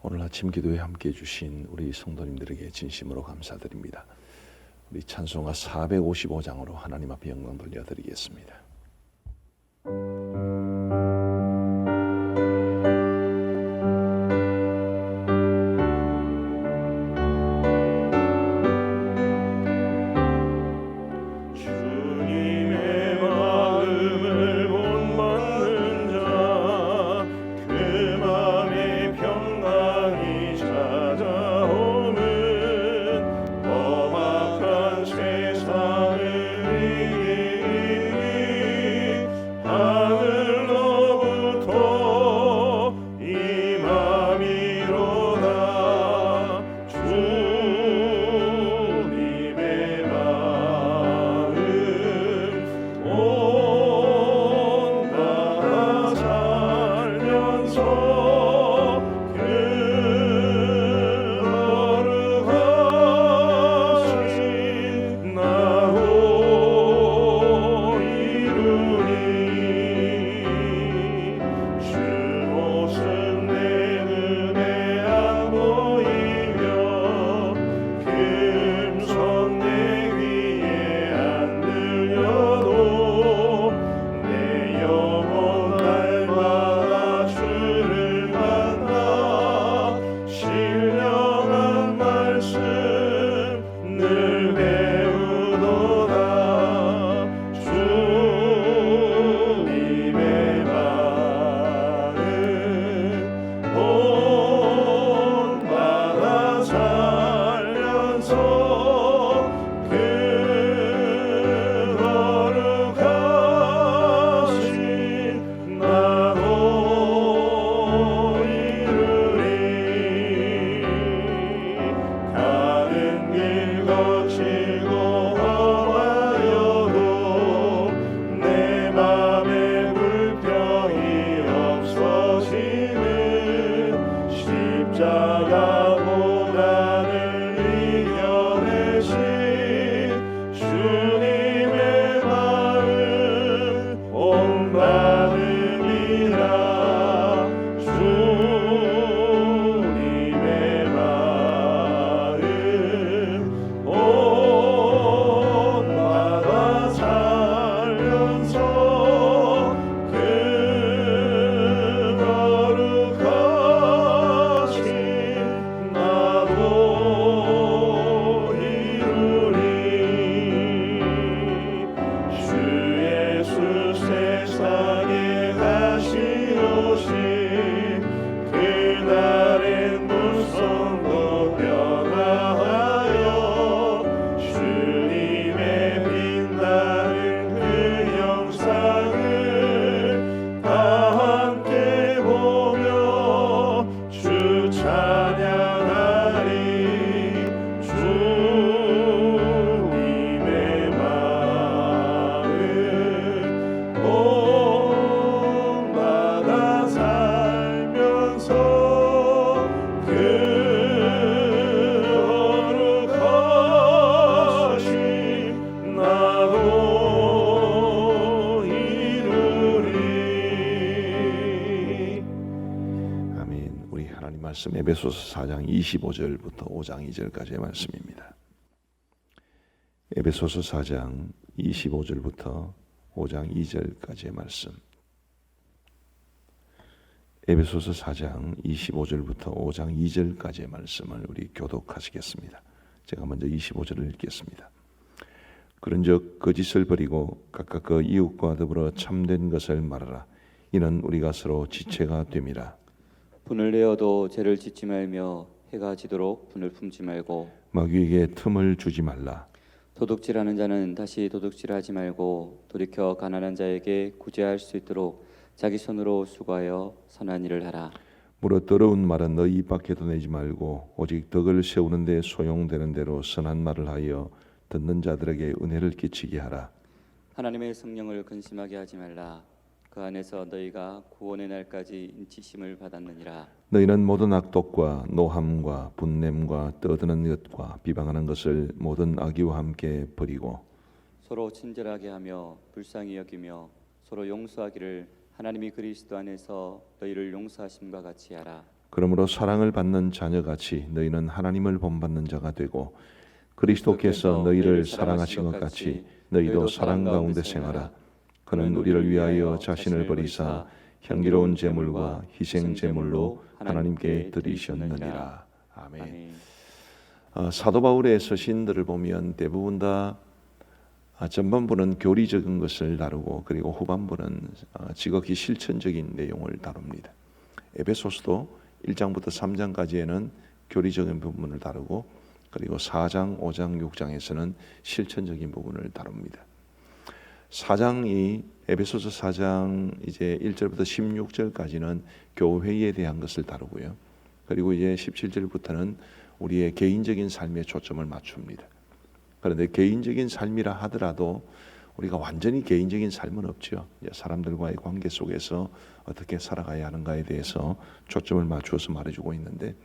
오늘 아침 기도에 함께해 주신 우리 성도님들에게 진심으로 감사드립니다. 우리 찬송가 455장으로 하나님 앞에 영광 돌려드리겠습니다. 말씀 에베소서 4장 25절부터 5장 2절까지의 말씀입니다. 에베소서 4장 25절부터 5장 2절까지의 말씀. 에베소서 4장 25절부터 5장 2절까지의 말씀을 우리 교독하시겠습니다. 제가 먼저 25절을 읽겠습니다. 그런즉 거짓을 버리고 각각 그 이웃과 더불어 참된 것을 말하라. 이는 우리가 서로 지체가 됨이라. 분을 내어도 죄를 짓지 말며 해가 지도록 분을 품지 말고 마귀에게 틈을 주지 말라. 도둑질하는 자는 다시 도둑질하지 말고 돌이켜 가난한 자에게 구제할 수 있도록 자기 손으로 수고하여 선한 일을 하라. 무릇 더러운 말은 너희 입 밖에도 내지 말고 오직 덕을 세우는 데 소용되는 대로 선한 말을 하여 듣는 자들에게 은혜를 끼치게 하라. 하나님의 성령을 근심하게 하지 말라. 그 안에서 너희가 구원의 날까지 인치심을 받았느니라. 너희는 모든 악독과 노함과 분냄과 떠드는 것과 비방하는 것을 모든 악의와 함께 버리고 서로 친절하게 하며 불쌍히 여기며 서로 용서하기를 하나님이 그리스도 안에서 너희를 용서하심과 같이 하라. 그러므로 사랑을 받는 자녀같이 너희는 하나님을 본받는 자가 되고 그리스도께서 너희를 사랑하신 것 같이 너희도 사랑 가운데 생하라. 그는 우리를 위하여 자신을 버리사 향기로운 제물과 희생 제물로 하나님께 드리셨느니라. 아멘. 사도 바울의 서신들을 보면 대부분 다 전반부는 교리적인 것을 다루고 그리고 후반부는 지극히 실천적인 내용을 다룹니다. 에베소서도 1장부터 3장까지에는 교리적인 부분을 다루고 그리고 4장, 5장, 6장에서는 실천적인 부분을 다룹니다. 4장이 에베소서 4장 이제 1절부터 16절까지는 교회에 대한 것을 다루고요. 그리고 이제 17절부터는 우리의 개인적인 삶에 초점을 맞춥니다. 그런데 개인적인 삶이라 하더라도 우리가 완전히 개인적인 삶은 없죠. 사람들과의 관계 속에서 어떻게 살아가야 하는가에 대해서 초점을 맞추어서 말해주고 있는데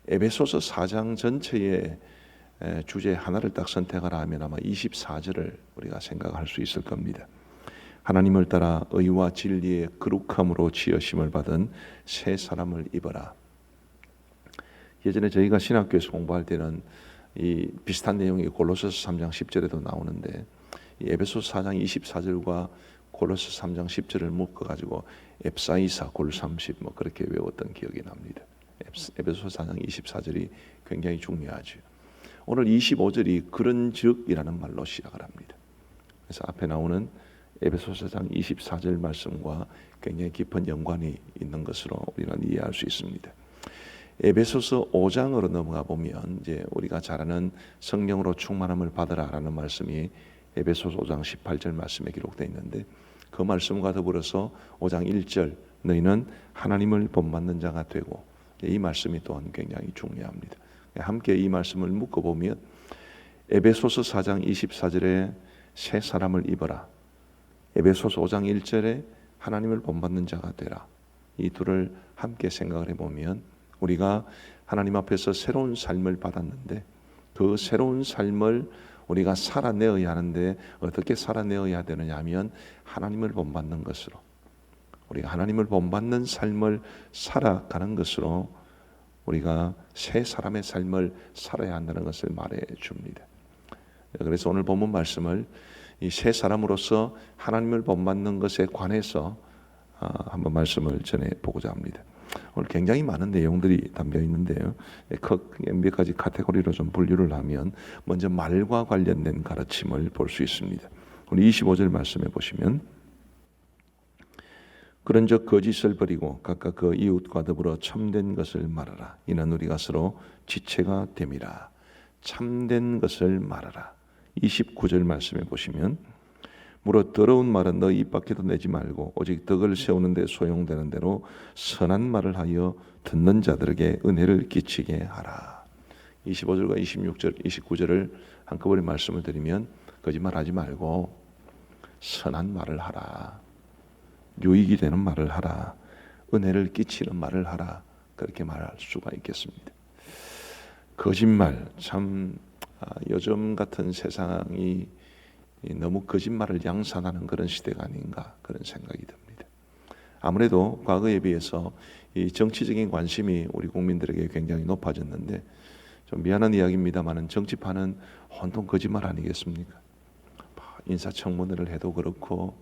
에베소서 4장 전체의 주제 하나를 딱 선택하라 하면 아마 24절을 우리가 생각할 수 있을 겁니다. 하나님을 따라 의와 진리의 거룩함으로 지으심을 받은 새 사람을 입어라. 예전에 저희가 신학교에서 공부할 때는 이 비슷한 내용이 골로새서 3장 10절에도 나오는데 이 에베소서 4장 24절과 골로새 3장 10절을 묶어가지고 앱사이사 골30 뭐 그렇게 외웠던 기억이 납니다. 에베소서 4장 24절이 굉장히 중요하죠. 오늘 25절이 그런즉이라는 말로 시작을 합니다. 그래서 앞에 나오는 에베소서 4장 24절 말씀과 굉장히 깊은 연관이 있는 것으로 우리는 이해할 수 있습니다. 에베소서 5장으로 넘어가 보면 이제 우리가 잘 아는 성령으로 충만함을 받으라라는 말씀이 에베소서 5장 18절 말씀에 기록되어 있는데 그 말씀과 더불어서 5장 1절 너희는 하나님을 본받는 자가 되고 이 말씀이 또한 굉장히 중요합니다. 함께 이 말씀을 묶어보면 에베소서 4장 24절에 새 사람을 입어라. 에베소서 5장 1절에 하나님을 본받는 자가 되라. 이 둘을 함께 생각을 해보면 우리가 하나님 앞에서 새로운 삶을 받았는데 그 새로운 삶을 우리가 살아내어야 하는데 어떻게 살아내어야 되느냐 하면 하나님을 본받는 것으로 우리가 하나님을 본받는 삶을 살아가는 것으로 우리가 새 사람의 삶을 살아야 한다는 것을 말해 줍니다. 그래서 오늘 본문 말씀을 이 새 사람으로서 하나님을 본받는 것에 관해서 한번 말씀을 전해 보고자 합니다. 오늘 굉장히 많은 내용들이 담겨 있는데요. 몇 가지 카테고리로 좀 분류를 하면 먼저 말과 관련된 가르침을 볼 수 있습니다. 우리 25절 말씀해 보시면 그런즉 거짓을 버리고 각각 그 이웃과 더불어 참된 것을 말하라. 이는 우리가 서로 지체가 됨이라. 참된 것을 말하라. 29절 말씀해 보시면 무릇 더러운 말은 너 입 밖에도 내지 말고 오직 덕을 세우는 데 소용되는 대로 선한 말을 하여 듣는 자들에게 은혜를 끼치게 하라. 25절과 26절, 29절을 한꺼번에 말씀을 드리면 거짓말하지 말고 선한 말을 하라. 유익이 되는 말을 하라. 은혜를 끼치는 말을 하라. 그렇게 말할 수가 있겠습니다. 거짓말 참 요즘 같은 세상이 너무 거짓말을 양산하는 그런 시대가 아닌가 그런 생각이 듭니다. 아무래도 과거에 비해서 이 정치적인 관심이 우리 국민들에게 굉장히 높아졌는데 좀 미안한 이야기입니다만은 정치판은 온통 거짓말 아니겠습니까? 인사청문회를 해도 그렇고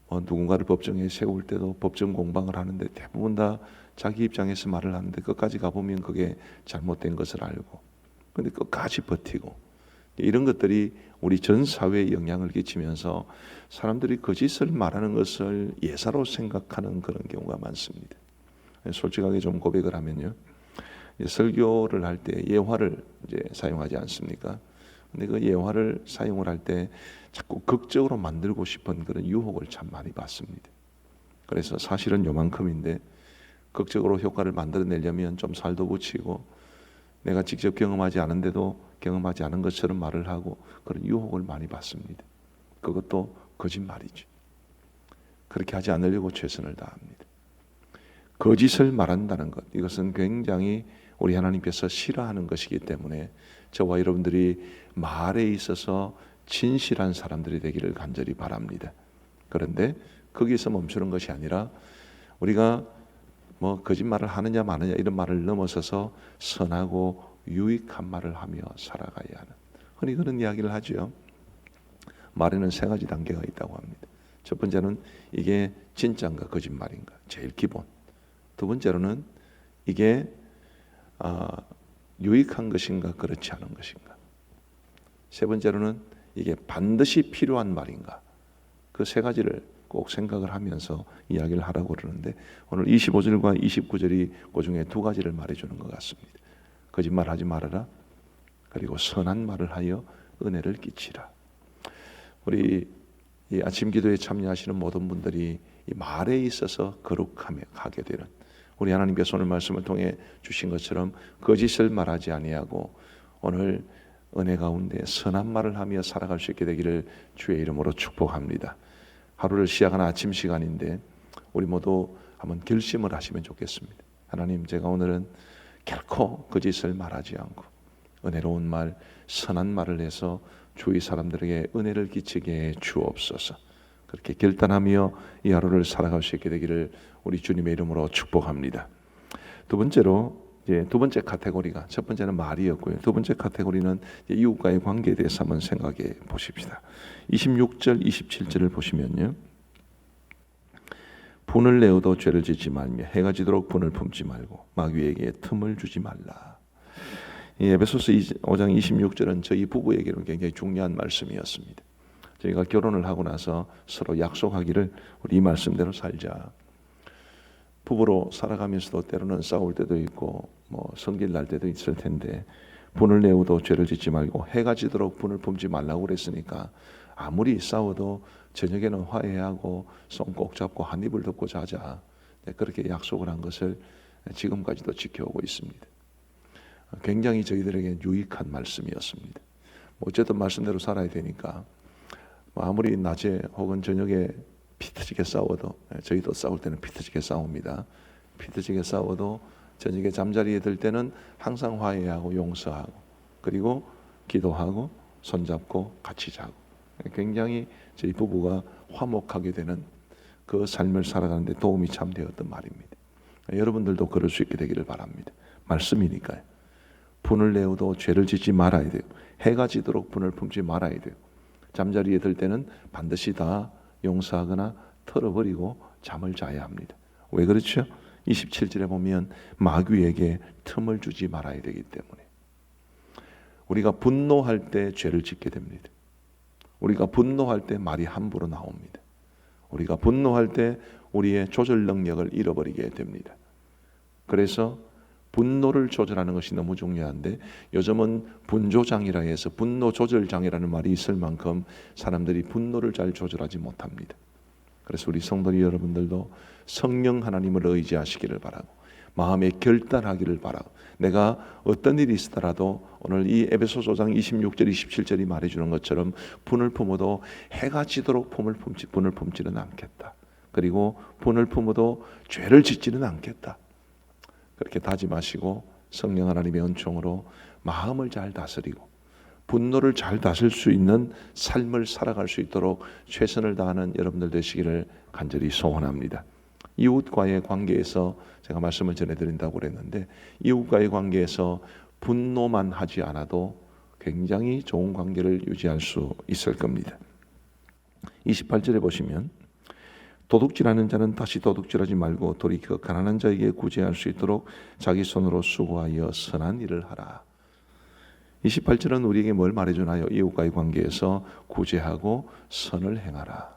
누군가를 법정에 세울 때도 법정 공방을 하는데 대부분 다 자기 입장에서 말을 하는데 끝까지 가보면 그게 잘못된 것을 알고 근데 끝까지 버티고 이런 것들이 우리 전 사회에 영향을 끼치면서 사람들이 거짓을 말하는 것을 예사로 생각하는 그런 경우가 많습니다. 솔직하게 좀 고백을 하면요, 설교를 할 때 예화를 이제 사용하지 않습니까? 근데 그 예화를 사용을 할 때 자꾸 극적으로 만들고 싶은 그런 유혹을 참 많이 받습니다. 그래서 사실은 요만큼인데 극적으로 효과를 만들어내려면 좀 살도 붙이고 내가 직접 경험하지 않은데도 경험하지 않은 것처럼 말을 하고 그런 유혹을 많이 받습니다. 그것도 거짓말이죠. 그렇게 하지 않으려고 최선을 다합니다. 거짓을 말한다는 것, 이것은 굉장히 우리 하나님께서 싫어하는 것이기 때문에 저와 여러분들이 말에 있어서 진실한 사람들이 되기를 간절히 바랍니다. 그런데 거기서 멈추는 것이 아니라 우리가 뭐 거짓말을 하느냐 마느냐 이런 말을 넘어서서 선하고 유익한 말을 하며 살아가야 하는, 흔히 그런 이야기를 하죠. 말에는 세 가지 단계가 있다고 합니다. 첫 번째는 이게 진짜인가 거짓말인가, 제일 기본. 두 번째로는 이게 유익한 것인가 그렇지 않은 것인가. 세 번째로는 이게 반드시 필요한 말인가. 그 세 가지를 꼭 생각을 하면서 이야기를 하라고 그러는데, 오늘 25절과 29절이 그 중에 두 가지를 말해주는 것 같습니다. 거짓말하지 말아라, 그리고 선한 말을 하여 은혜를 끼치라. 우리 이 아침 기도에 참여하시는 모든 분들이 이 말에 있어서 거룩하게 되는, 우리 하나님께서 오늘 말씀을 통해 주신 것처럼 거짓을 말하지 아니하고 오늘 은혜 가운데 선한 말을 하며 살아갈 수 있게 되기를 주의 이름으로 축복합니다. 하루를 시작하는 아침 시간인데 우리 모두 한번 결심을 하시면 좋겠습니다. 하나님, 제가 오늘은 결코 거짓을 말하지 않고 은혜로운 말, 선한 말을 해서 주위 사람들에게 은혜를 끼치게 해 주옵소서. 그렇게 결단하며 이 하루를 살아갈 수 있게 되기를 우리 주님의 이름으로 축복합니다. 두 번째로, 두 번째 카테고리가, 첫 번째는 말이었고요. 두 번째 카테고리는 이웃과의 관계에 대해서 한번 생각해 보십시다. 26절, 27절을 보시면요. 분을 내어도 죄를 짓지 말며 해가 지도록 분을 품지 말고 마귀에게 틈을 주지 말라. 에베소서 5장 26절은 저희 부부에게는 굉장히 중요한 말씀이었습니다. 저희가 결혼을 하고 나서 서로 약속하기를 우리 이 말씀대로 살자. 부부로 살아가면서도 때로는 싸울 때도 있고 성질 날 때도 있을 텐데, 분을 내어도 죄를 짓지 말고 해가 지도록 분을 품지 말라고 그랬으니까 아무리 싸워도 저녁에는 화해하고 손 꼭 잡고 한 입을 덮고 자자. 그렇게 약속을 한 것을 지금까지도 지켜오고 있습니다. 굉장히 저희들에게 유익한 말씀이었습니다. 어쨌든 말씀대로 살아야 되니까 아무리 낮에 혹은 저녁에 피터지게 싸워도, 저희도 싸울 때는 피터지게 싸웁니다. 피터지게 싸워도 저녁에 잠자리에 들 때는 항상 화해하고 용서하고 그리고 기도하고 손잡고 같이 자고, 굉장히 저희 부부가 화목하게 되는 그 삶을 살아가는데 도움이 참 되었던 말입니다. 여러분들도 그럴 수 있게 되기를 바랍니다. 말씀이니까요. 분을 내어도 죄를 짓지 말아야 돼요. 해가 지도록 분을 품지 말아야 돼요. 잠자리에 들 때는 반드시 다 용서하거나 털어버리고 잠을 자야 합니다. 왜 그렇죠? 27절에 보면 마귀에게 틈을 주지 말아야 되기 때문에. 우리가 분노할 때 죄를 짓게 됩니다. 우리가 분노할 때 말이 함부로 나옵니다. 우리가 분노할 때 우리의 조절 능력을 잃어버리게 됩니다. 그래서 분노를 조절하는 것이 너무 중요한데, 요즘은 분조장이라 해서 분노 조절장애라는 말이 있을 만큼 사람들이 분노를 잘 조절하지 못합니다. 그래서 우리 성도 여러분들도 성령 하나님을 의지하시기를 바라고, 마음에 결단하기를 바라고, 내가 어떤 일이 있더라도 오늘 이 에베소서 5장 26절 27절이 말해주는 것처럼 분을 품어도 해가 지도록 분을 품지는 않겠다. 그리고 분을 품어도 죄를 짓지는 않겠다. 그렇게 다짐하시고 성령 하나님의 은총으로 마음을 잘 다스리고 분노를 잘 다스릴 수 있는 삶을 살아갈 수 있도록 최선을 다하는 여러분들 되시기를 간절히 소원합니다. 이웃과의 관계에서 제가 말씀을 전해드린다고 그랬는데, 이웃과의 관계에서 분노만 하지 않아도 굉장히 좋은 관계를 유지할 수 있을 겁니다. 28절에 보시면 도둑질하는 자는 다시 도둑질하지 말고 돌이켜 가난한 자에게 구제할 수 있도록 자기 손으로 수고하여 선한 일을 하라. 28절은 우리에게 뭘 말해주나요? 이웃과의 관계에서 구제하고 선을 행하라.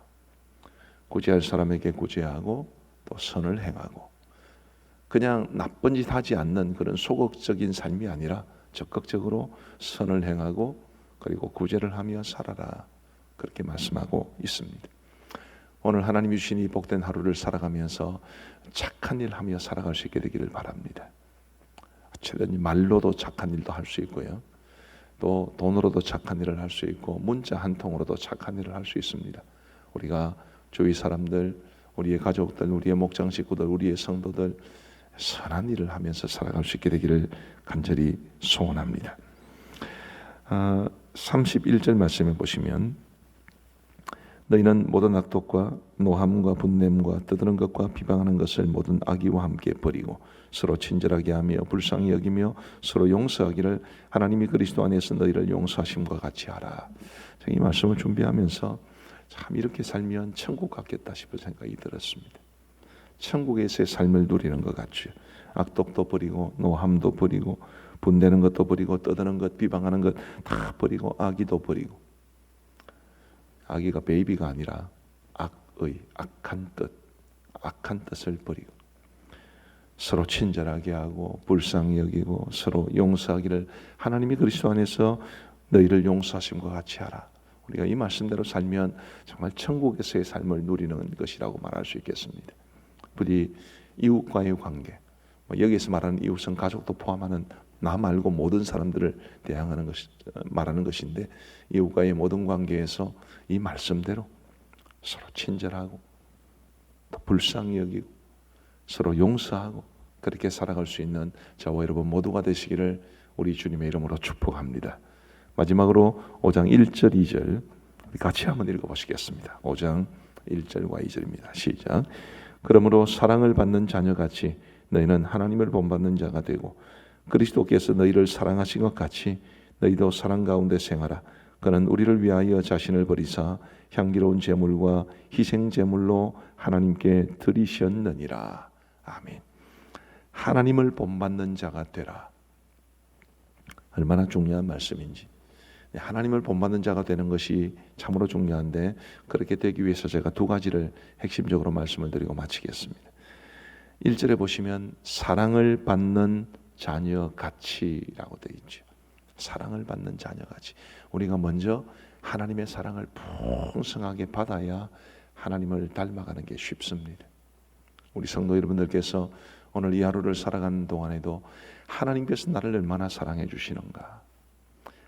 구제할 사람에게 구제하고 또 선을 행하고, 그냥 나쁜 짓 하지 않는 그런 소극적인 삶이 아니라 적극적으로 선을 행하고 그리고 구제를 하며 살아라. 그렇게 말씀하고 있습니다. 오늘 하나님이 주신 이 복된 하루를 살아가면서 착한 일 하며 살아갈 수 있게 되기를 바랍니다. 최대한 말로도 착한 일도 할 수 있고요, 또 돈으로도 착한 일을 할 수 있고 문자 한 통으로도 착한 일을 할 수 있습니다. 우리가 주위 사람들, 우리의 가족들, 우리의 목장 식구들, 우리의 성도들 선한 일을 하면서 살아갈 수 있게 되기를 간절히 소원합니다. 31절 말씀에 보시면 너희는 모든 악독과 노함과 분냄과 떠드는 것과 비방하는 것을 모든 악의와 함께 버리고 서로 친절하게 하며 불쌍히 여기며 서로 용서하기를 하나님이 그리스도 안에서 너희를 용서하심과 같이 하라. 이 말씀을 준비하면서 참 이렇게 살면 천국 같겠다 싶은 생각이 들었습니다. 천국에서의 삶을 누리는 것 같죠. 악독도 버리고 노함도 버리고 분내는 것도 버리고 떠드는 것 비방하는 것 다 버리고 악의도 버리고. 악의가 베이비가 아니라 악의, 악한 뜻을 버리고 서로 친절하게 하고 불쌍히 여기고 서로 용서하기를 하나님이 그리스도 안에서 너희를 용서하심과 같이 하라. 우리가 이 말씀대로 살면 정말 천국에서의 삶을 누리는 것이라고 말할 수 있겠습니다. 부디 이웃과의 관계, 여기에서 말하는 이웃은 가족도 포함하는 나 말고 모든 사람들을 대항하는 것이 말하는 것인데 이웃과의 모든 관계에서 이 말씀대로 서로 친절하고 또 불쌍히 여기고 서로 용서하고 그렇게 살아갈 수 있는 저와 여러분 모두가 되시기를 우리 주님의 이름으로 축복합니다. 마지막으로 5장 1절 2절 같이 한번 읽어보시겠습니다. 5장 1절과 2절입니다. 시작. 그러므로 사랑을 받는 자녀같이 너희는 하나님을 본받는 자가 되고 그리스도께서 너희를 사랑하신 것 같이 너희도 사랑 가운데 생하라. 그는 우리를 위하여 자신을 버리사 향기로운 제물과 희생 제물로 하나님께 드리셨느니라. 아멘. 하나님을 본받는 자가 되라. 얼마나 중요한 말씀인지. 하나님을 본받는 자가 되는 것이 참으로 중요한데 그렇게 되기 위해서 제가 두 가지를 핵심적으로 말씀을 드리고 마치겠습니다. 1절에 보시면 사랑을 받는 자녀같이라고 되어 있죠. 사랑을 받는 자녀같이. 우리가 먼저 하나님의 사랑을 풍성하게 받아야 하나님을 닮아가는 게 쉽습니다. 우리 성도 여러분들께서 오늘 이 하루를 살아가는 동안에도 하나님께서 나를 얼마나 사랑해 주시는가,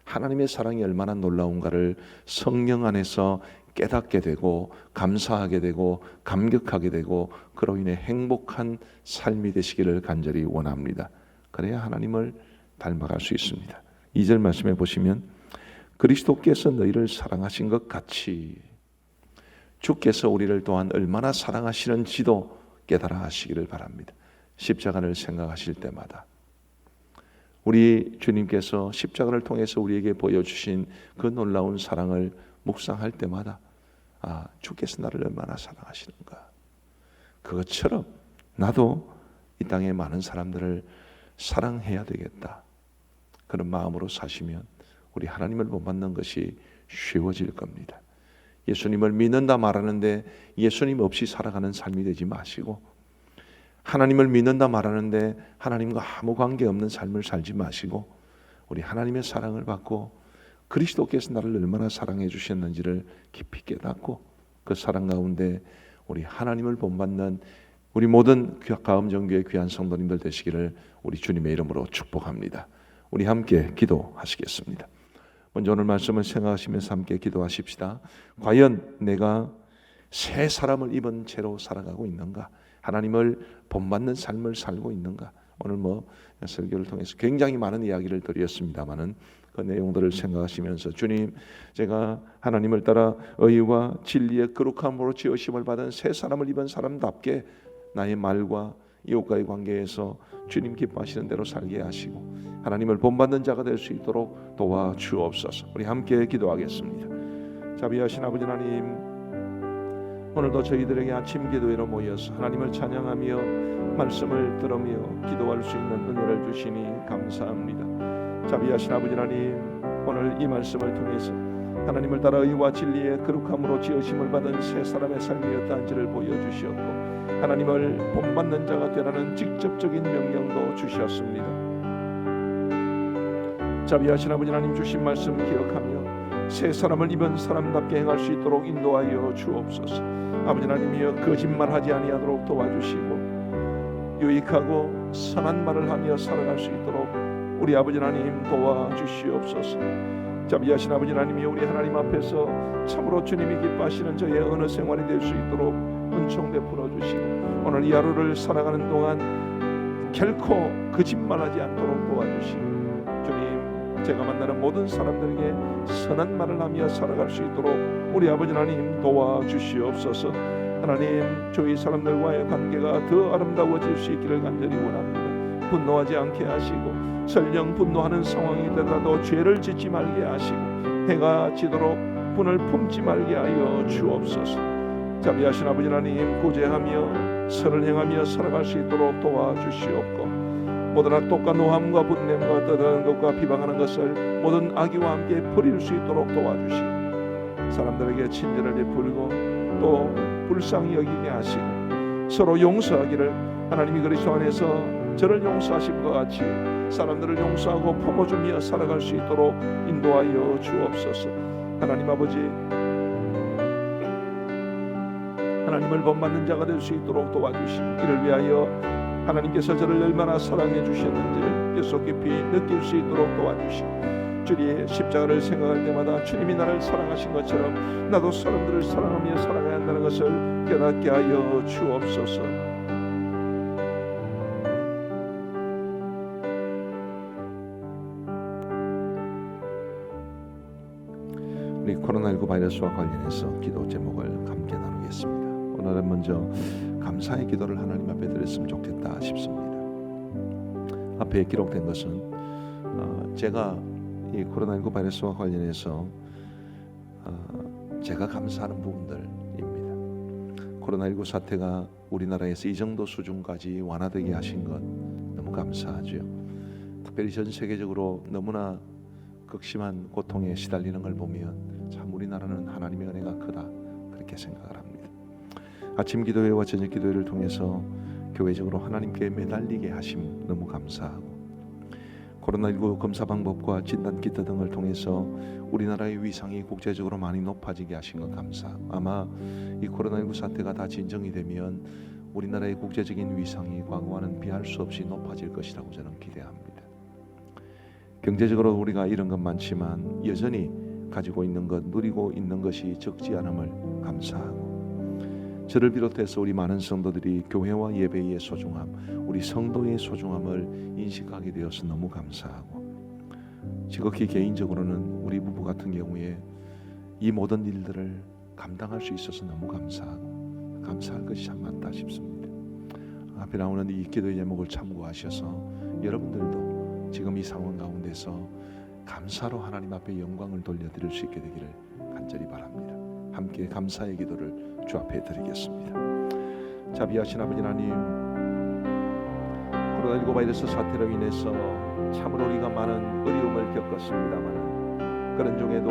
하나님의 사랑이 얼마나 놀라운가를 성령 안에서 깨닫게 되고 감사하게 되고 감격하게 되고 그로 인해 행복한 삶이 되시기를 간절히 원합니다. 그래야 하나님을 닮아갈 수 있습니다. 2절 말씀해 보시면 그리스도께서 너희를 사랑하신 것 같이 주께서 우리를 또한 얼마나 사랑하시는지도 깨달아 하시기를 바랍니다. 십자가를 생각하실 때마다 우리 주님께서 십자가를 통해서 우리에게 보여주신 그 놀라운 사랑을 묵상할 때마다 주께서 나를 얼마나 사랑하시는가, 그것처럼 나도 이 땅의 많은 사람들을 사랑해야 되겠다, 그런 마음으로 사시면 우리 하나님을 본받는 것이 쉬워질 겁니다. 예수님을 믿는다 말하는데 예수님 없이 살아가는 삶이 되지 마시고, 하나님을 믿는다 말하는데 하나님과 아무 관계없는 삶을 살지 마시고, 우리 하나님의 사랑을 받고 그리스도께서 나를 얼마나 사랑해 주셨는지를 깊이 깨닫고 그 사랑 가운데 우리 하나님을 본받는 우리 모든 가음정교회 귀한 성도님들 되시기를 우리 주님의 이름으로 축복합니다. 우리 함께 기도하시겠습니다. 먼저 오늘 말씀을 생각하시면서 함께 기도하십시다. 과연 내가 새 사람을 입은 채로 살아가고 있는가? 하나님을 본받는 삶을 살고 있는가? 오늘 설교를 통해서 굉장히 많은 이야기를 드렸습니다마는 그 내용들을 생각하시면서 주님, 제가 하나님을 따라 의와 진리의 거룩함으로 지으심을 받은 새 사람을 입은 사람답게 나의 말과 이웃과의 관계에서 주님 기뻐하시는 대로 살게 하시고 하나님을 본받는 자가 될 수 있도록 도와주옵소서. 우리 함께 기도하겠습니다. 자비하신 아버지 하나님, 오늘도 저희들에게 아침 기도회로 모여서 하나님을 찬양하며 말씀을 들으며 기도할 수 있는 은혜를 주시니 감사합니다. 자비하신 아버지 하나님, 오늘 이 말씀을 통해서 하나님을 따라 의와 진리의 거룩함으로 지으심을 받은 새 사람의 삶이었다는지를 보여주시었고 하나님을 본받는 자가 되라는 직접적인 명령도 주셨습니다. 자비하신 아버지 하나님, 주신 말씀 기억하며 새 사람을 입은 사람답게 행할 수 있도록 인도하여 주옵소서. 아버지 하나님이여, 거짓말하지 아니하도록 도와주시고 유익하고 선한 말을 하며 살아갈 수 있도록 우리 아버지 하나님 도와주시옵소서. 자비하신 아버지 하나님이여, 우리 하나님 앞에서 참으로 주님이 기뻐하시는 저의 어느 생활이 될 수 있도록 은총 베풀어 주시고 오늘 이 하루를 살아가는 동안 결코 거짓말하지 않도록 도와주시고 주님, 제가 만나는 모든 사람들에게 선한 말을 하며 살아갈 수 있도록 우리 아버지 하나님 도와주시옵소서. 하나님, 저희 사람들과의 관계가 더 아름다워질 수 있기를 간절히 원합니다. 분노하지 않게 하시고 설령 분노하는 상황이 되더라도 죄를 짓지 말게 하시고 해가 지도록 분을 품지 말게 하여 주옵소서. 자비하신 아버지 하나님, 구제하며 선을 행하며 살아갈 수 있도록 도와주시옵고 모든 악독과 노함과 분냄과 떠드는 것과 비방하는 것을 모든 악의와 함께 버릴 수 있도록 도와주시고 사람들에게 친절을 베풀고 또 불쌍히 여기게 하시고 서로 용서하기를 하나님이 그리스도 안에서 저를 용서하신 것 같이 사람들을 용서하고 품어주며 살아갈 수 있도록 인도하여 주옵소서. 하나님 아버지, 하나님을 본받는 자가 될 수 있도록 도와주시고 이를 위하여 하나님께서 저를 얼마나 사랑해 주셨는지를 뼛속 깊이 느낄 수 있도록 도와주시고 주의 십자가를 생각할 때마다 주님이 나를 사랑하신 것처럼 나도 사람들을 사랑하며 살아가야 한다는 것을 깨닫게 하여 주옵소서. 우리 코로나19 바이러스와 관련해서 기도 제목을 함께 나누겠습니다. 오늘은 먼저 감사의 기도를 하나님 앞에 드렸으면 좋겠다 싶습니다. 앞에 기록된 것은 제가 이 코로나19 바이러스와 관련해서 제가 감사하는 부분들입니다. 코로나19 사태가 우리나라에서 이 정도 수준까지 완화되게 하신 것 너무 감사하죠. 특별히 전 세계적으로 너무나 극심한 고통에 시달리는 걸 보면 참 우리나라는 하나님의 은혜가 크다 그렇게 생각을 합니다. 아침 기도회와 저녁 기도회를 통해서 교회적으로 하나님께 매달리게 하심 너무 감사하고 코로나19 검사 방법과 진단 키트 등을 통해서 우리나라의 위상이 국제적으로 많이 높아지게 하신 것 감사하고 아마 이 코로나19 사태가 다 진정이 되면 우리나라의 국제적인 위상이 과거와는 비할 수 없이 높아질 것이라고 저는 기대합니다. 경제적으로 우리가 잃은 건 많지만 여전히 가지고 있는 것, 누리고 있는 것이 적지 않음을 감사하고 저를 비롯해서 우리 많은 성도들이 교회와 예배의 소중함, 우리 성도의 소중함을 인식하게 되어서 너무 감사하고 지극히 개인적으로는 우리 부부 같은 경우에 이 모든 일들을 감당할 수 있어서 너무 감사하고 감사할 것이 참 많다 싶습니다. 앞에 나오는 이 기도의 제목을 참고하셔서 여러분들도 지금 이 상황 가운데서 감사로 하나님 앞에 영광을 돌려드릴 수 있게 되기를 간절히 바랍니다. 함께 감사의 기도를 주 앞에 드리겠습니다. 자비하신 아버지 하나님, 코로나19 바이러스 사태로 인해서 참으로 우리가 많은 어려움을 겪었습니다만 그런 중에도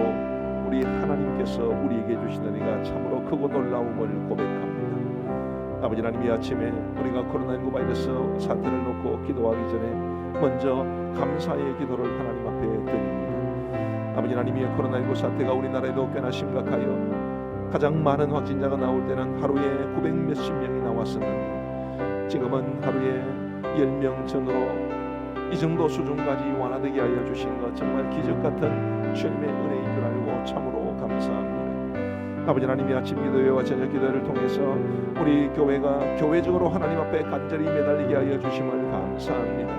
우리 하나님께서 우리에게 주신 은혜가 참으로 크고 놀라움을 고백합니다. 아버지 하나님, 이 아침에 우리가 코로나19 바이러스 사태를 놓고 기도하기 전에 먼저 감사의 기도를 하나님 앞에 드립니다. 아버지 하나님이 코로나19 사태가 우리나라에도 꽤나 심각하여 가장 많은 확진자가 나올 때는 하루에 900 몇십 명이 나왔었는데 지금은 하루에 10명 전으로 이 정도 수준까지 완화되게 하여 주신 것 정말 기적같은 주님의 은혜인 줄 알고 참으로 감사합니다. 아버지 하나님이 아침 기도회와 저녁 기도회를 통해서 우리 교회가 교회적으로 하나님 앞에 간절히 매달리게 하여 주심을 감사합니다.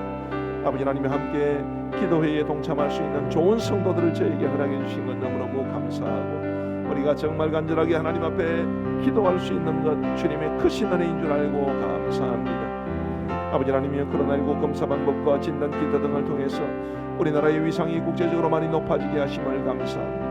아버지 하나님이 함께 기도회에 동참할 수 있는 좋은 성도들을 저에게 허락해 주신 것 너무너무 감사하고 우리가 정말 간절하게 하나님 앞에 기도할 수 있는 것 주님의 크신 은혜인 줄 알고 감사합니다. 아버지 하나님이 코로나19 검사 방법과 진단 키트 등을 통해서 우리나라의 위상이 국제적으로 많이 높아지게 하심을 감사합니다.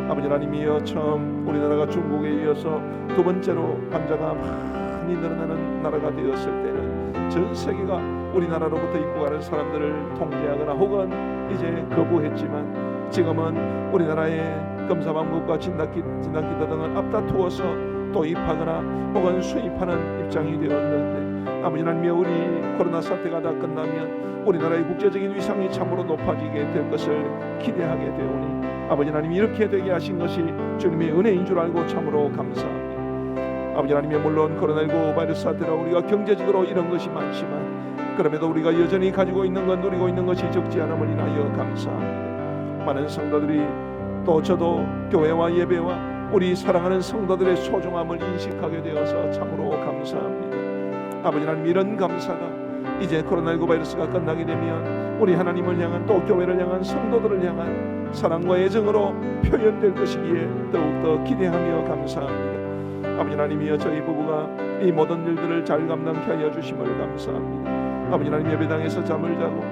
아버지 하나님이여, 처음 우리나라가 중국에 이어서 두 번째로 환자가 많이 늘어나는 나라가 되었을 때는 전 세계가 우리나라로부터 입국하는 사람들을 통제하거나 혹은 이제 거부했지만 지금은 우리나라의 검사 방법과 진단 키트 등을 앞다투어서 도입하거나 혹은 수입하는 입장이 되었는데 아버지 하나님이 우리 코로나 사태가 다 끝나면 우리나라의 국제적인 위상이 참으로 높아지게 될 것을 기대하게 되오니 아버지 하나님, 이렇게 되게 하신 것이 주님의 은혜인 줄 알고 참으로 감사합니다. 아버지 하나님이 물론 코로나19 바이러스 사태로 우리가 경제적으로 이런 것이 많지만 그럼에도 우리가 여전히 가지고 있는 것, 누리고 있는 것이 적지 않음을 인하여 감사합니다. 많은 성도들이 또 저도 교회와 예배와 우리 사랑하는 성도들의 소중함을 인식하게 되어서 참으로 감사합니다. 아버지 하나님, 이런 감사가 이제 코로나19 바이러스가 끝나게 되면 우리 하나님을 향한 또 교회를 향한 성도들을 향한 사랑과 애정으로 표현될 것이기에 더욱더 기대하며 감사합니다. 아버지 하나님이여, 저희 부부가 이 모든 일들을 잘 감당케 하여 주심을 감사합니다. 아버지 하나님, 예배당에서 잠을 자고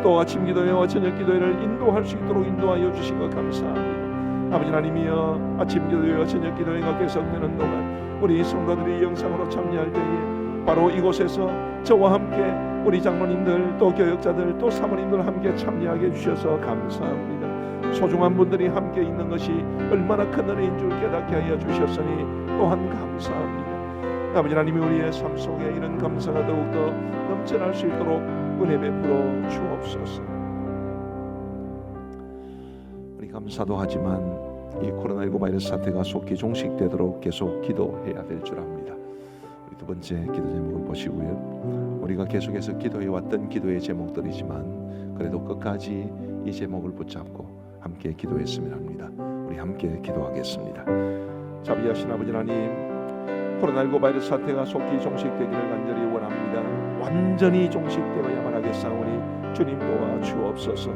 또 아침 기도회와 저녁 기도회를 인도할 수 있도록 인도하여 주신 것 감사합니다. 아버지 하나님이여, 아침 기도회와 저녁 기도회가 계속되는 동안 우리 성도들이 영상으로 참여할 때에 바로 이곳에서 저와 함께 우리 장로님들 또 교역자들 또 사모님들 함께 참여하게 해주셔서 감사합니다. 소중한 분들이 함께 있는 것이 얼마나 큰 은혜인 줄 깨닫게 하여 주셨으니 또한 감사합니다. 아버지 하나님이 우리의 삶 속에 이런 감사가 더욱더 넘쳐날 수 있도록 은혜 베풀어 주옵소서. 우리 감사도 하지만 이 코로나19 바이러스 사태가 속히 종식되도록 계속 기도해야 될 줄 압니다. 우리 두 번째 기도 제목을 보시고요. 우리가 계속해서 기도해왔던 기도의 제목들이지만 그래도 끝까지 이 제목을 붙잡고 함께 기도했으면 합니다. 우리 함께 기도하겠습니다. 자비하신 아버지 하나님, 코로나19 바이러스 사태가 속히 종식되기를 간절히 원합니다. 완전히 종식되어야만 하겠사오니 주님 도와 주옵소서.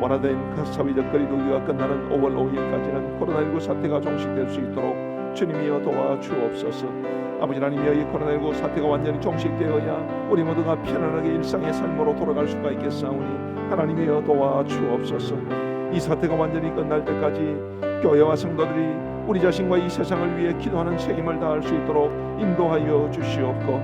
완화된 사회적 거리두기가 끝나는 5월 5일까지는 코로나19 사태가 종식될 수 있도록 주님이여 도와 주옵소서. 아버지 하나님이여, 이 코로나19 사태가 완전히 종식되어야 우리 모두가 편안하게 일상의 삶으로 돌아갈 수가 있겠사오니 하나님이여 도와 주옵소서. 이 사태가 완전히 끝날 때까지 교회와 성도들이 우리 자신과 이 세상을 위해 기도하는 책임을 다할 수 있도록 인도하여 주시옵고,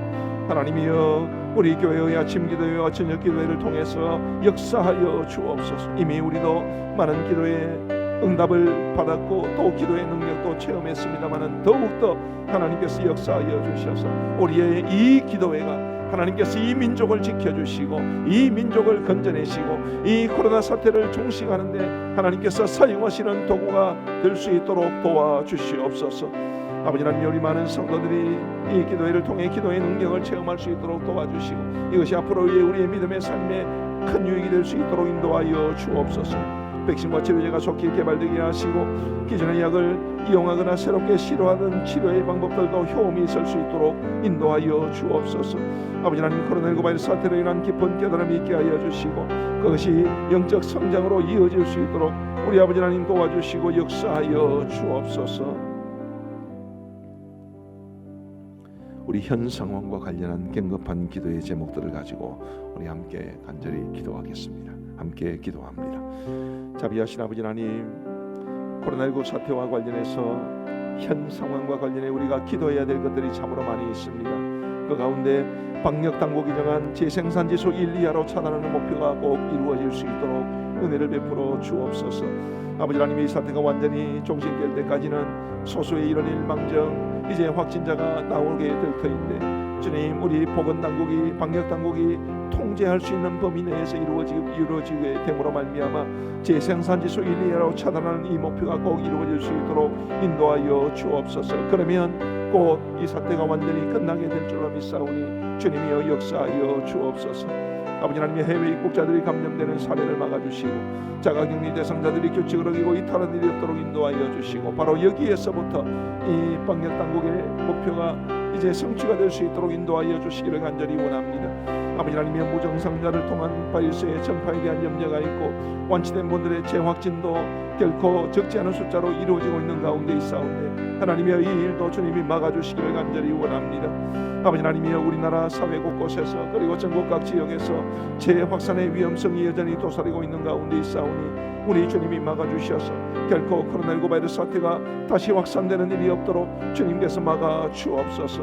하나님이여 우리 교회의 아침 기도회와 저녁 기도회를 통해서 역사하여 주옵소서. 이미 우리도 많은 기도의 응답을 받았고 또 기도의 능력도 체험했습니다마는 더욱더 하나님께서 역사하여 주셔서 우리의 이 기도회가 하나님께서 이 민족을 지켜주시고 이 민족을 건져내시고 이 코로나 사태를 종식하는데 하나님께서 사용하시는 도구가 될 수 있도록 도와주시옵소서. 아버지 하나님, 우리 많은 성도들이 이 기도회를 통해 기도의 능력을 체험할 수 있도록 도와주시고 이것이 앞으로의 우리의 믿음의 삶에 큰 유익이 될 수 있도록 인도하여 주옵소서. 백신과 치료제가 속히 개발되게 하시고 기존의 약을 이용하거나 새롭게 시도하던 치료의 방법들도 효험이 있을 수 있도록 인도하여 주옵소서. 아버지 하나님, 코로나19 바이러스 사태로 인한 깊은 깨달음이 있게 하여 주시고 그것이 영적 성장으로 이어질 수 있도록 우리 아버지 하나님 도와주시고 역사하여 주옵소서. 우리 현 상황과 관련한 긴급한 기도의 제목들을 가지고 우리 함께 간절히 기도하겠습니다. 함께 기도합니다. 자비하신 아버지 하나님, 코로나19 사태와 관련해서 현 상황과 관련해 우리가 기도해야 될 것들이 참으로 많이 있습니다. 그 가운데 방역 당국이 정한 재생산지수 1, 2하로 차단하는 목표가 꼭 이루어질 수 있도록 은혜를 베풀어 주옵소서. 아버지 하나님, 이 사태가 완전히 종식될 때까지는 소수의 이뤄낼 망정 이제 확진자가 나오게 될 터인데 주님, 우리 보건당국이 방역당국이 통제할 수 있는 범위 내에서 이루어지게 됨으로 말미암아 재생산지수 1, 2로 차단하는 이 목표가 꼭 이루어질 수 있도록 인도하여 주옵소서. 그러면 곧 이 사태가 완전히 끝나게 될 줄로 믿사오니 주님이여 역사하여 주옵소서. 아버지 하나님의 해외 입국자들이 감염되는 사례를 막아주시고 자가격리 대상자들이 규칙을 어기고 이탈한 일이 없도록 인도하여 주시고 바로 여기에서부터 이 방역당국의 목표가 이제 성취가 될 수 있도록 인도하여 주시기를 간절히 원합니다. 아버지 하나님의 무증상자를 통한 바이러스의 전파에 대한 염려가 있고 완치된 분들의 재확진도 결코 적지 않은 숫자로 이루어지고 있는 가운데 있사온데 하나님의 이 일도 주님이 막아주시기를 간절히 원합니다. 아버지 하나님이여, 우리나라 사회 곳곳에서 그리고 전국 각 지역에서 재확산의 위험성이 여전히 도사리고 있는 가운데 있사오니 우리 주님이 막아주셔서 결코 코로나19 바이러스 사태가 다시 확산되는 일이 없도록 주님께서 막아주옵소서.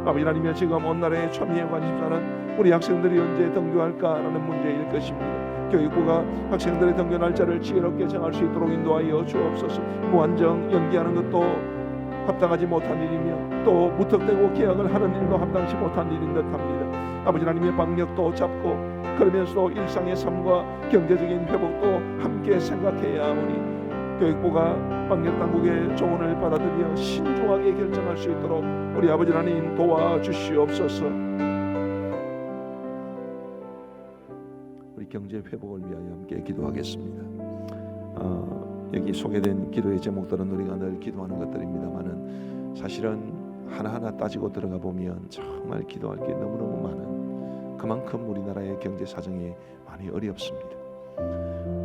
아버지 하나님이여, 지금 온 나라의 초미의 관심사는 우리 학생들이 언제 등교할까라는 문제일 것입니다. 교육부가 학생들의 등교 날짜를 지혜롭게 정할 수 있도록 인도하여 주옵소서. 무한정 연기하는 것도 합당하지 못한 일이며 또 무턱대고 계약을 하는 일도 합당치 못한 일인 듯합니다. 아버지 하나님의 방역도 잡고 그러면서도 일상의 삶과 경제적인 회복도 함께 생각해야 하오니 교육부가 방역당국의 조언을 받아들여 신중하게 결정할 수 있도록 우리 아버지 하나님 도와주시옵소서. 우리 경제 회복을 위하여 함께 기도하겠습니다. 여기 소개된 기도의 제목들은 우리가 늘 기도하는 것들입니다만은 사실은 하나하나 따지고 들어가 보면 정말 기도할 게 너무너무 많은 그만큼 우리나라의 경제 사정이 많이 어렵습니다.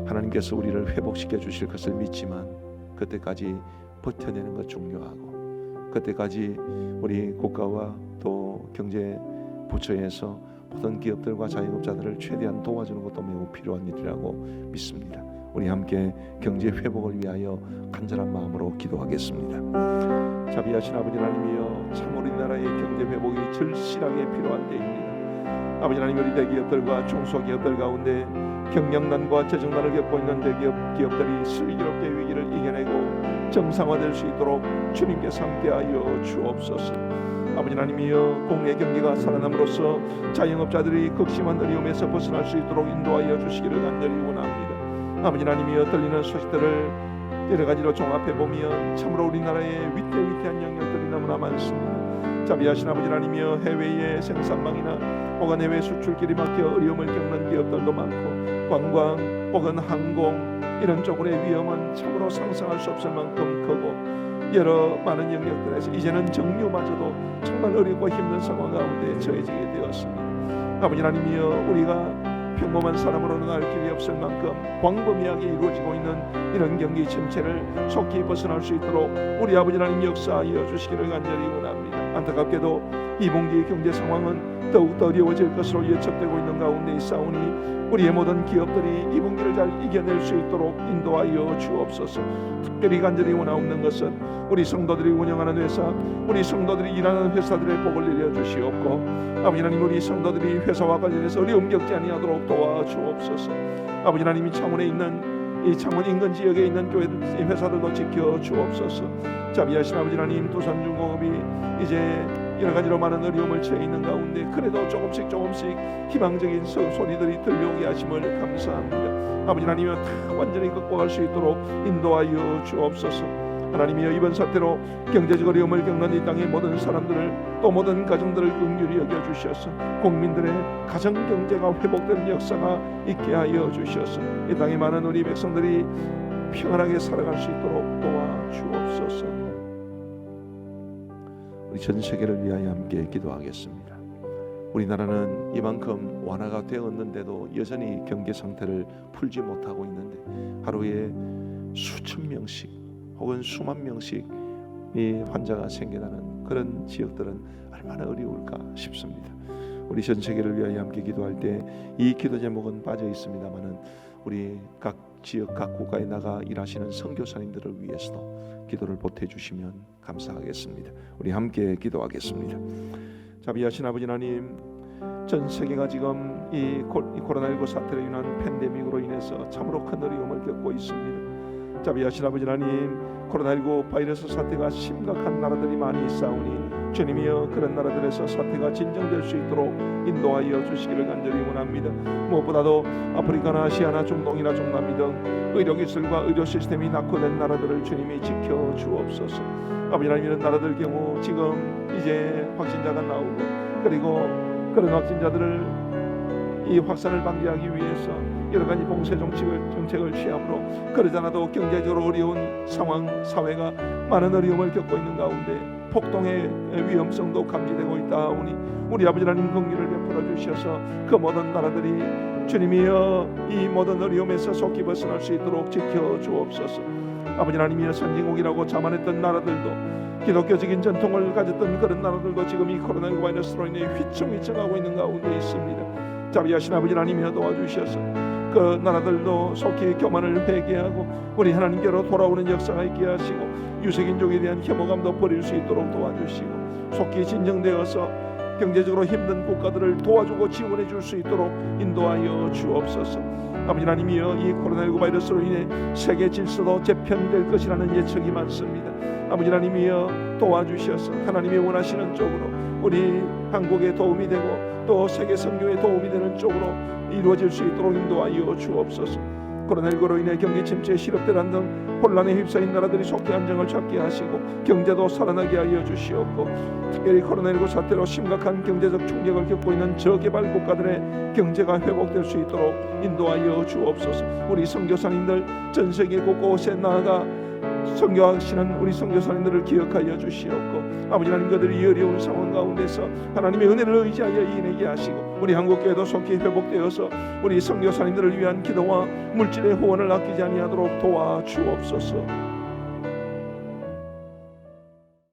하나님께서 우리를 회복시켜 주실 것을 믿지만 그때까지 버텨내는 것 중요하고, 그때까지 우리 국가와 또 경제 부처에서 모든 기업들과 자영업자들을 최대한 도와주는 것도 매우 필요한 일이라고 믿습니다. 우리 함께 경제 회복을 위하여 간절한 마음으로 기도하겠습니다. 자비하신 아버지 하나님이여, 참 우리나라의 경제 회복이 절실하게 필요한 때입니다. 아버지 하나님, 우리 대기업들과 중소기업들 가운데 경영난과 재정난을 겪고 있는 기업들이 슬기롭게 위기를 이겨내고 정상화될 수 있도록 주님께서 함께하여 주옵소서. 아버지 하나님이여, 국내 경기가 살아남으로써 자영업자들이 극심한 어려움에서 벗어날 수 있도록 인도하여 주시기를 간절히 원합니다. 아버지 하나님이여, 들리는 소식들을 여러 가지로 종합해 보면 참으로 우리나라의 위태위태한 영역들이 너무나 많습니다. 자비하신 아버지 하나님이여, 해외의 생산망이나 혹은 해외 수출길이 막혀 어려움을 겪는 기업들도 많고, 관광 혹은 항공 이런 쪽으로의 위험은 참으로 상상할 수 없을 만큼 크고, 여러 많은 영역들에서 이제는 정유마저도 정말 어렵고 힘든 상황 가운데 처해지게 되었습니다. 아버지 하나님이여, 우리가 평범한 사람으로는 알 길이 없을 만큼 광범위하게 이루어지고 있는 이런 경기 침체를 속히 벗어날 수 있도록 우리 아버지 하나님 역사하여 주시기를 간절히 원합니다. 안타깝게도 2분기 경제 상황은 더욱더 어려워질 것으로 예측되고 있는 가운데 있사오니 우리의 모든 기업들이 2분기를 잘 이겨낼 수 있도록 인도하여 주옵소서. 특별히 간절히 원하옵는 것은 우리 성도들이 운영하는 회사, 우리 성도들이 일하는 회사들의 복을 내려주시옵고, 아버지 하나님, 우리 성도들이 회사와 관련해서 어려움 겪지 아니하도록 도와주옵소서. 아버지 하나님이 창원에 있는 이 창원 인근 지역에 있는 교회 회사들도 지켜 주옵소서. 자비하신 아버지 하나님, 두산중공업이 이제 여러 가지로 많은 어려움을 처해 있는 가운데 그래도 조금씩 희망적인 소리들이 들려오게 하심을 감사합니다. 아버지 하나님이여, 다 완전히 극복할 수 있도록 인도하여 주옵소서. 하나님이여, 이번 사태로 경제적 어려움을 겪는 이 땅의 모든 사람들을, 또 모든 가정들을 긍휼히 여겨주셔서 국민들의 가정 경제가 회복되는 역사가 있게 하여 주셔서 이 땅의 많은 우리 백성들이 평안하게 살아갈 수 있도록 도와주옵소서. 우리 전 세계를 위하여 함께 기도하겠습니다. 우리나라는 이만큼 완화가 되었는데도 여전히 경제 상태를 풀지 못하고 있는데, 하루에 수천 명씩 혹은 수만 명씩 이 환자가 생겨나는 그런 지역들은 얼마나 어려울까 싶습니다. 우리 전 세계를 위하여 함께 기도할 때 이 기도 제목은 빠져 있습니다만은 우리 각 지역 각 국가에 나가 일하시는 선교사님들을 위해서도 기도를 보태주시면 감사하겠습니다. 우리 함께 기도하겠습니다. 자비하신 아버지 하나님, 전 세계가 지금 이 코로나19 사태로 인한 팬데믹으로 인해서 참으로 큰 어려움을 겪고 있습니다. 자비하신 아버지 하나님, 코로나19 바이러스 사태가 심각한 나라들이 많이 있사오니 주님이여, 그런 나라들에서 사태가 진정될 수 있도록 인도하여 주시기를 간절히 원합니다. 무엇보다도 아프리카나 아시아나 중동이나 중남미 등 의료기술과 의료 시스템이 낙후된 나라들을 주님이 지켜 주옵소서. 아버지 하나님, 이런 나라들 경우 지금 이제 확진자가 나오고, 그리고 그런 확진자들을 이 확산을 방지하기 위해서 여러 가지 봉쇄 정책을 취함으로, 그러지 않아도 경제적으로 어려운 상황, 사회가 많은 어려움을 겪고 있는 가운데 폭동의 위험성도 감지되고 있다 하오니 우리 아버지 하나님 긍휼을 베풀어 주셔서 그 모든 나라들이 주님이여 이 모든 어려움에서 속히 벗어날 수 있도록 지켜 주옵소서. 아버지 하나님이여, 선진국이라고 자만했던 나라들도, 기독교적인 전통을 가졌던 그런 나라들도 지금 이 코로나19 바이러스로 인해 휘청휘청하고 있는 가운데 있습니다. 자비하신 아버지 하나님이여, 도와주셔서 그 나라들도 속히 교만을 회개하고 우리 하나님께로 돌아오는 역사가 있게 하시고, 유색인종에 대한 혐오감도 버릴 수 있도록 도와주시고, 속히 진정되어서 경제적으로 힘든 국가들을 도와주고 지원해 줄 수 있도록 인도하여 주옵소서. 아버지 하나님이여, 이 코로나19 바이러스로 인해 세계 질서도 재편될 것이라는 예측이 많습니다. 아버지 하나님이여, 도와주셔서 하나님이 원하시는 쪽으로 우리 한국에 도움이 되고 또 세계 선교에 도움이 되는 쪽으로 이루어질 수 있도록 인도하여 주옵소서. 코로나19로 인해 경기 침체, 실업대란 등 혼란에 휩싸인 나라들이 속히 안정을 찾게 하시고 경제도 살아나게 하여 주시옵고, 특별히 코로나19 사태로 심각한 경제적 충격을 겪고 있는 저개발 국가들의 경제가 회복될 수 있도록 인도하여 주옵소서. 우리 선교사님들 전 세계 곳곳에 나아가 선교하시는 우리 선교사님들을 기억하여 주시옵고, 아버지 하나님, 그들이 어려운 상황 가운데서 하나님의 은혜를 의지하여 이내게 하시고 우리 한국교회도 속히 회복되어서 우리 선교사님들을 위한 기도와 물질의 후원을 아끼지 아니하도록 도와주옵소서.